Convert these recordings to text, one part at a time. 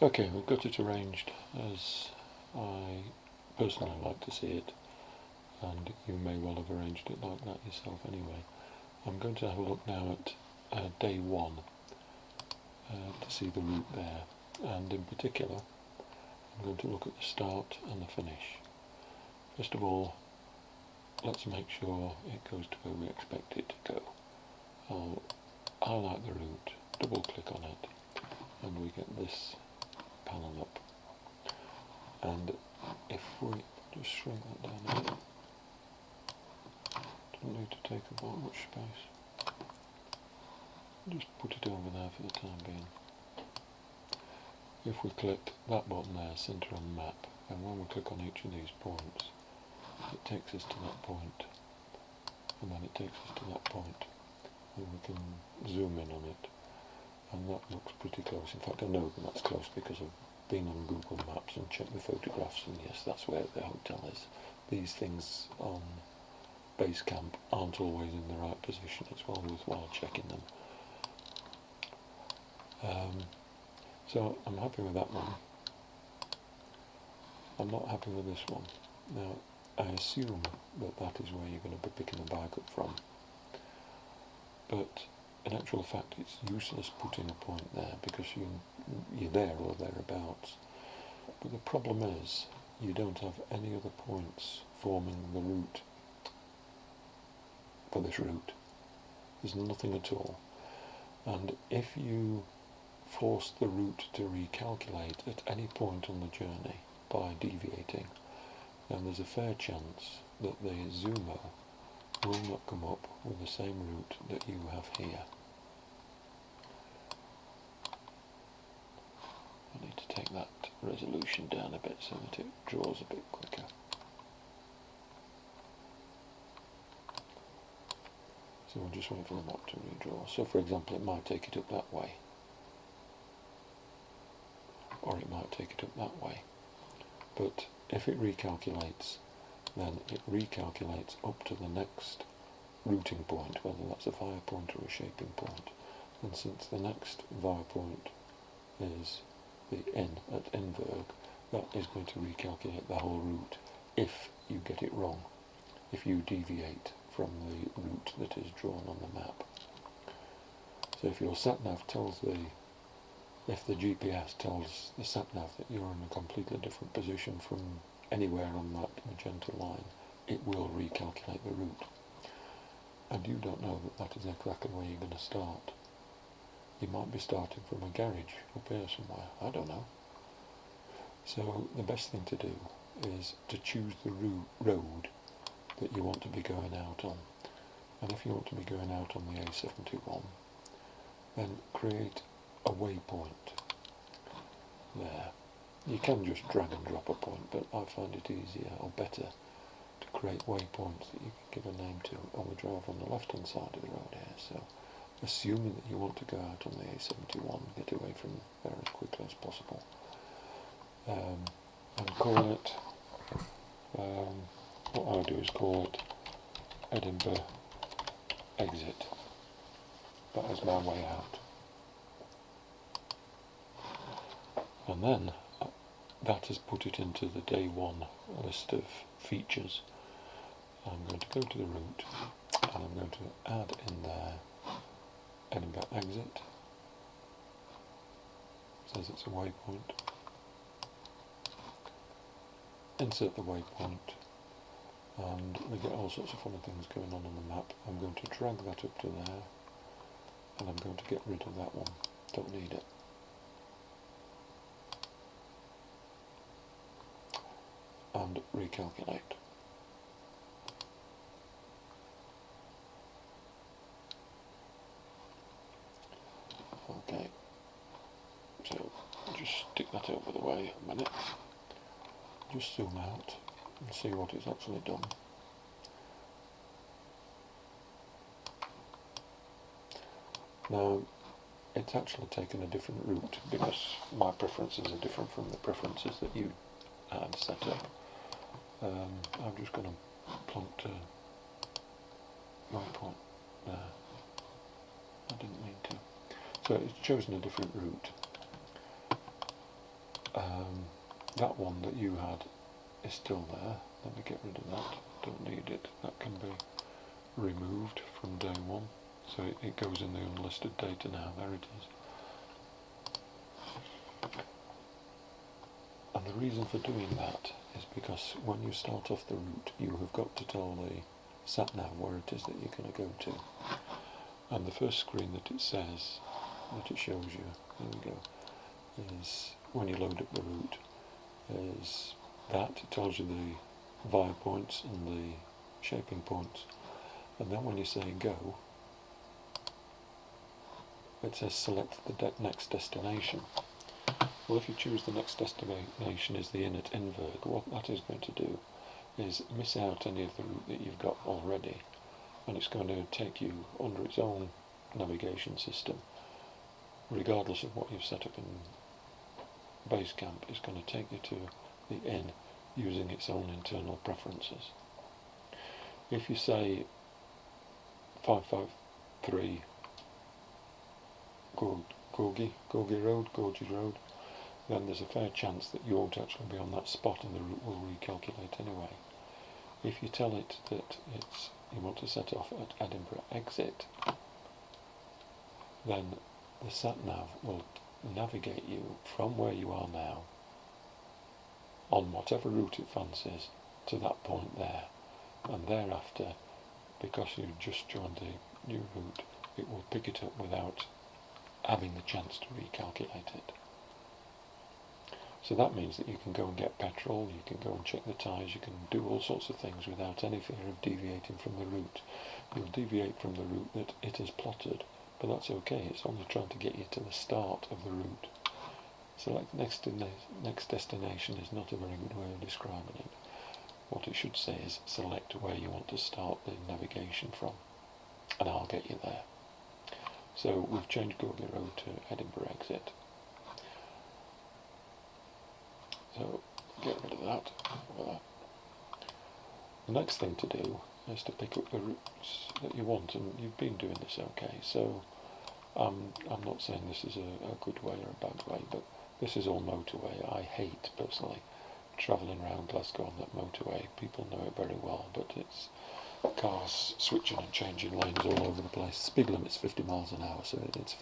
Okay, we've got it arranged as I personally like to see it, and you may well have arranged it like that yourself anyway. I'm going to have a look now at day 1 to see the route there, and in particular I'm going to look at the start and the finish. First of all, let's make sure it goes to where we expect it to go. I'll highlight the route, double click on it, and we get this panel up. And if we just shrink that down a bit, don't need to take up that much space. Just put it over there for the time being. If we click that button there, centre on map, and when we click on each of these points, it takes us to that point, and then it takes us to that point, and we can zoom in on it, and that looks pretty close. In fact, I know that that's close because I've been on Google Maps and checked the photographs, and yes, that's where the hotel is. These things on Basecamp aren't always in the right position. It's well worthwhile checking them. So I'm happy with that one. I'm not happy with this one. Now, I assume that that is where you're going to be picking the bike up from, but in actual fact it's useless putting a point there because you're there or thereabouts. But the problem is you don't have any other points forming the route for this route. There's nothing at all. And if you force the route to recalculate at any point on the journey by deviating, then there's a fair chance that the Zoomo will not come up with the same route that you have here. I need to take that resolution down a bit so that it draws a bit quicker. So we'll just wait for the map to redraw. So for example, it might take it up that way, or it might take it up that way. But if it recalculates, then it recalculates up to the next routing point, whether that's a via point or a shaping point. And since the next via point is the inn at Inverg, that is going to recalculate the whole route if you get it wrong, if you deviate from the route that is drawn on the map. So if your sat-nav tells if the GPS tells the sat-nav that you're in a completely different position from anywhere on that magenta line, it will recalculate the route. And you don't know that that is exactly where you're going to start. You might be starting from a garage up here somewhere, I don't know. So the best thing to do is to choose the road that you want to be going out on. And if you want to be going out on the A71, then create a waypoint there. You can just drag and drop a point, but I find it easier or better to create waypoints that you can give a name to. And we drive on the left hand side of the road here, so assuming that you want to go out on the A71, get away from there as quickly as possible, and call it, what I do is call it Edinburgh Exit. That is my way out. And then that has put it into the day 1 list of features. I'm going to go to the route and I'm going to add in there Edinburgh Exit. It says it's a waypoint. Insert the waypoint, and we get all sorts of funny things going on the map. I'm going to drag that up to there, and I'm going to get rid of that one. Don't need it. And recalculate. Okay, so just stick that over the way a minute. Just zoom out and see what it's actually done. Now, it's actually taken a different route because my preferences are different from the preferences that you had set up. I'm just going to plonk to waypoint there. I didn't mean to. So it's chosen a different route. that one that you had is still there. Let me get rid of that. Don't need it. That can be removed from day one. So it goes in the unlisted data now. There it is. And the reason for doing that is because when you start off the route, you have got to tell the sat-nav where it is that you're going to go to. And the first screen that it says, that it shows you, there we go, is when you load up the route, is that. It tells you the via points and the shaping points. And then when you say go, it says select the next destination. Well, if you choose the next destination is the inn at Inverg, what that is going to do is miss out any of the route that you've got already, and it's going to take you under its own navigation system, regardless of what you've set up in Basecamp. It's going to take you to the inn using its own internal preferences. If you say 553 Gorgie Road, then there's a fair chance that you won't actually be on that spot and the route will recalculate anyway. If you tell it that you want to set off at Edinburgh Exit, then the sat-nav will navigate you from where you are now on whatever route it fancies to that point there, and thereafter, because you've just joined the new route, it will pick it up without having the chance to recalculate it. So that means that you can go and get petrol, you can go and check the tyres, you can do all sorts of things without any fear of deviating from the route. You'll deviate from the route that it has plotted, but that's okay, it's only trying to get you to the start of the route. Select next destination is not a very good way of describing it. What it should say is select where you want to start the navigation from, and I'll get you there. So we've changed Gorgie Road to Edinburgh Exit. So get rid of that. The next thing to do is to pick up the routes that you want, and you've been doing this okay. So I'm not saying this is a good way or a bad way, but this is all motorway. I hate personally travelling around Glasgow on that motorway. People know it very well, but it's cars switching and changing lanes all over the place. Speed limit's 50 miles an hour, so it's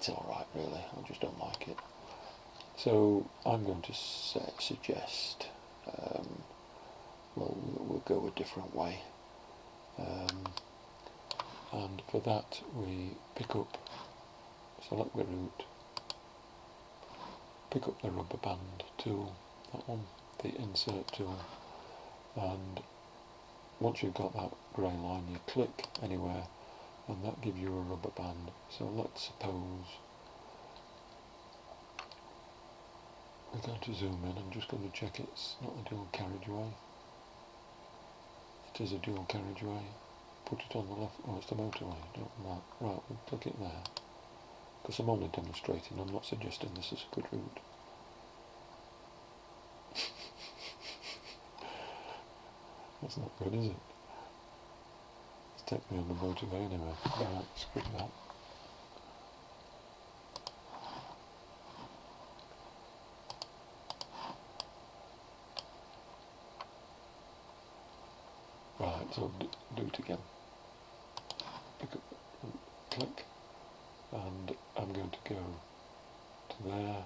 alright really, I just don't like it. So I'm going to suggest we'll go a different way, and for that we select the route, pick up the rubber band tool, that one, the insert tool, and once you've got that grey line you click anywhere and that gives you a rubber band. So let's suppose we're going to zoom in. I'm just going to check it's not a dual carriageway. It is a dual carriageway. Put it on the left. Oh, it's the motorway. Don't want that. Right, we'll click it there. Because I'm only demonstrating, I'm not suggesting this is a good route. That's not good, is it? It's taking me on the motorway anyway. Right, screw that. Right, so do it again. Pick up, click, and I'm going to go to there.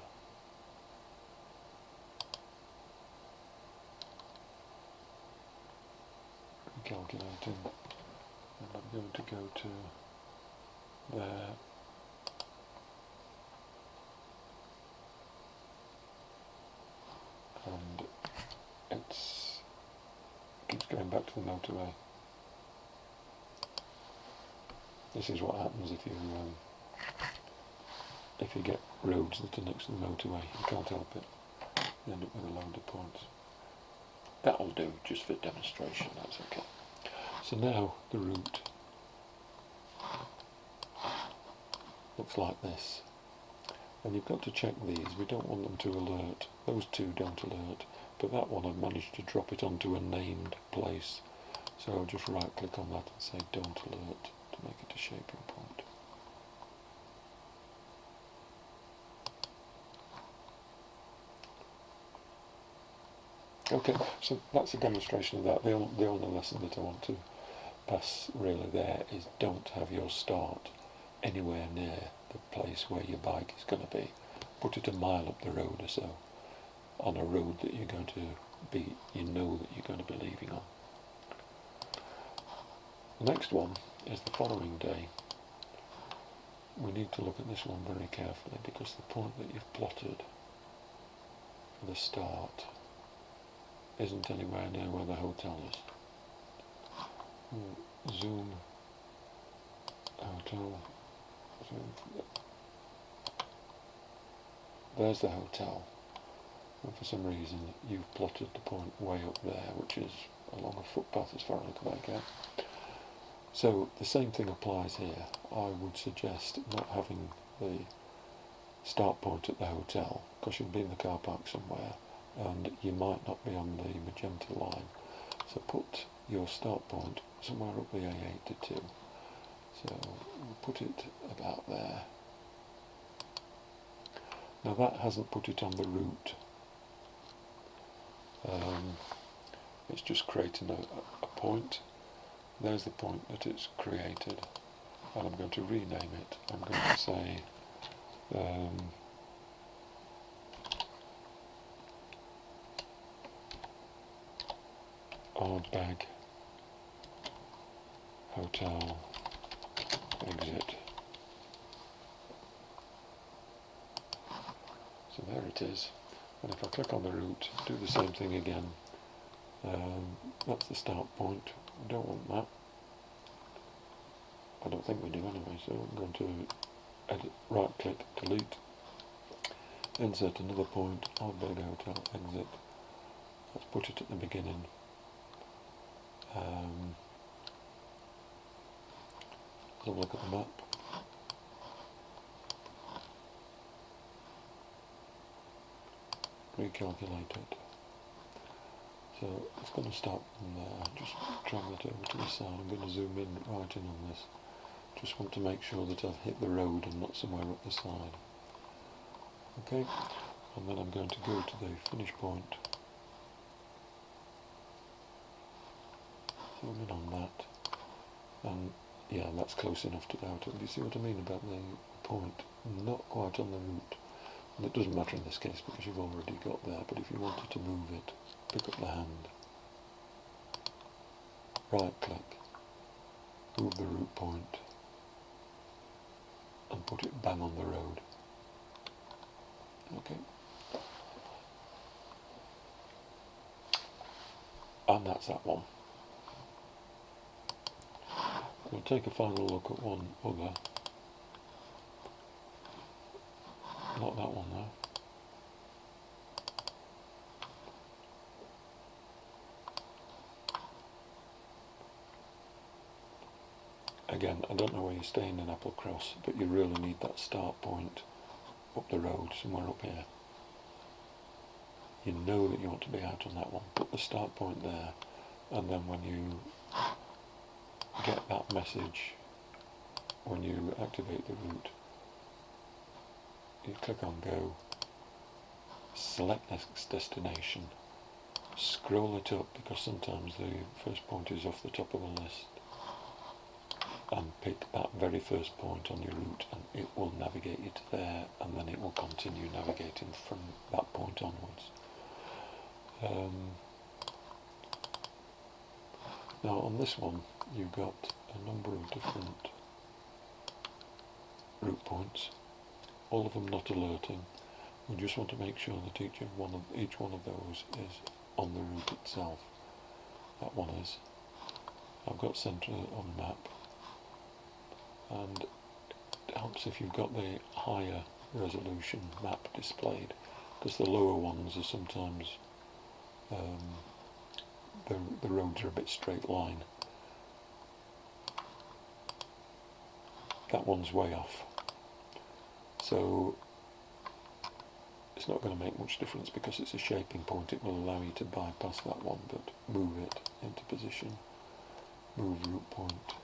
Calculating, and I'm going to go to there, and it keeps going back to the motorway. This is what happens if you get roads that are next to the motorway. You can't help it. You end up with a load of points. That'll do, just for demonstration, that's okay. So now the route looks like this. And you've got to check these, we don't want them to alert. Those two don't alert, but that one I've managed to drop it onto a named place. So I'll just right click on that and say don't alert to make it a shaping point. Okay, so that's a demonstration of that. The only lesson that I want to pass really there is don't have your start anywhere near the place where your bike is going to be. Put it a mile up the road or so, on a road that you're going to be, you know that you're going to be leaving on. The next one is the following day. We need to look at this one very carefully because the point that you've plotted for the start isn't anywhere near where the hotel is. Zoom hotel. Zoom. There's the hotel, and for some reason you've plotted the point way up there, which is along a footpath as far as I can make out. So the same thing applies here. I would suggest not having the start point at the hotel, because you'll be in the car park somewhere and you might not be on the magenta line. So put your start point somewhere up the A82. So we'll put it about there. Now that hasn't put it on the route. It's just creating a point. There's the point that it's created, and I'm going to rename it. I'm going to say Ardbeg Hotel exit. So there it is, and if I click on the route, do the same thing again. That's the start point. We don't want that. I don't think we do anyway, so I'm going to edit, right click, delete, insert another point, Ardbeg Hotel exit. Let's put it at the beginning. Let's have a look at the map. Recalculate it. So it's going to start from there. Just drag that over to the side. I'm going to zoom in right in on this. Just want to make sure that I've hit the road and not somewhere up the side. Okay, and then I'm going to go to the finish point. Zoom in on that. And yeah, that's close enough to the outer. Do you see what I mean about the point not quite on the route? And it doesn't matter in this case because you've already got there, but if you wanted to move it, pick up the hand, right click, move the route point, and put it bang on the road. Okay. And that's that one. We'll take a final look at one other. Not that one though. Again, I don't know where you're staying in Applecross, but you really need that start point up the road, somewhere up here. You know that you want to be out on that one. Put the start point there, and then when you get that message, when you activate the route, you click on go, select next destination, scroll it up because sometimes the first point is off the top of the list, and pick that very first point on your route and it will navigate you to there, and then it will continue navigating from that point onwards. Now on this one you've got a number of different route points, all of them not alerting. We just want to make sure that each one of those is on the route itself. That one is. I've got centre on map, and it helps if you've got the higher resolution map displayed, because the lower ones are sometimes the roads are a bit straight line. That one's way off, so it's not going to make much difference because it's a shaping point. It will allow you to bypass that one, but move it into position, move route point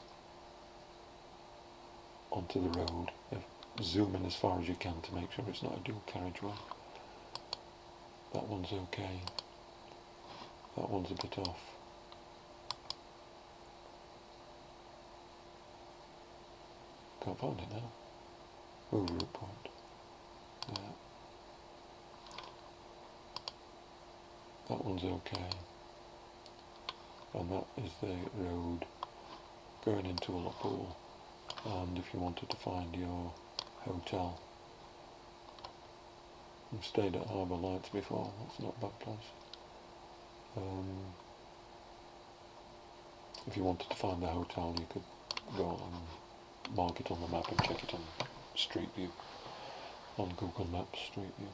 onto the road, zoom in as far as you can to make sure it's not a dual carriageway. That one's okay. That one's a bit off. Can't find it now. Oh, route point. Yeah. That one's okay. And that is the road going into Ullapool. And if you wanted to find your hotel, I've stayed at Harbour Lights before, that's not a bad place. If you wanted to find the hotel, you could go and mark it on the map and check it on Street View, on Google Maps Street View.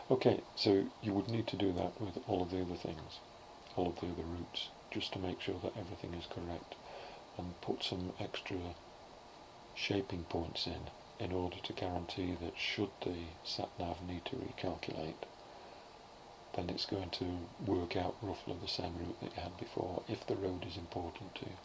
Okay, so you would need to do that with all of the other things, all of the other routes, just to make sure that everything is correct, and put some extra shaping points in order to guarantee that should the sat-nav need to recalculate, then it's going to work out roughly the same route that you had before, if the road is important to you.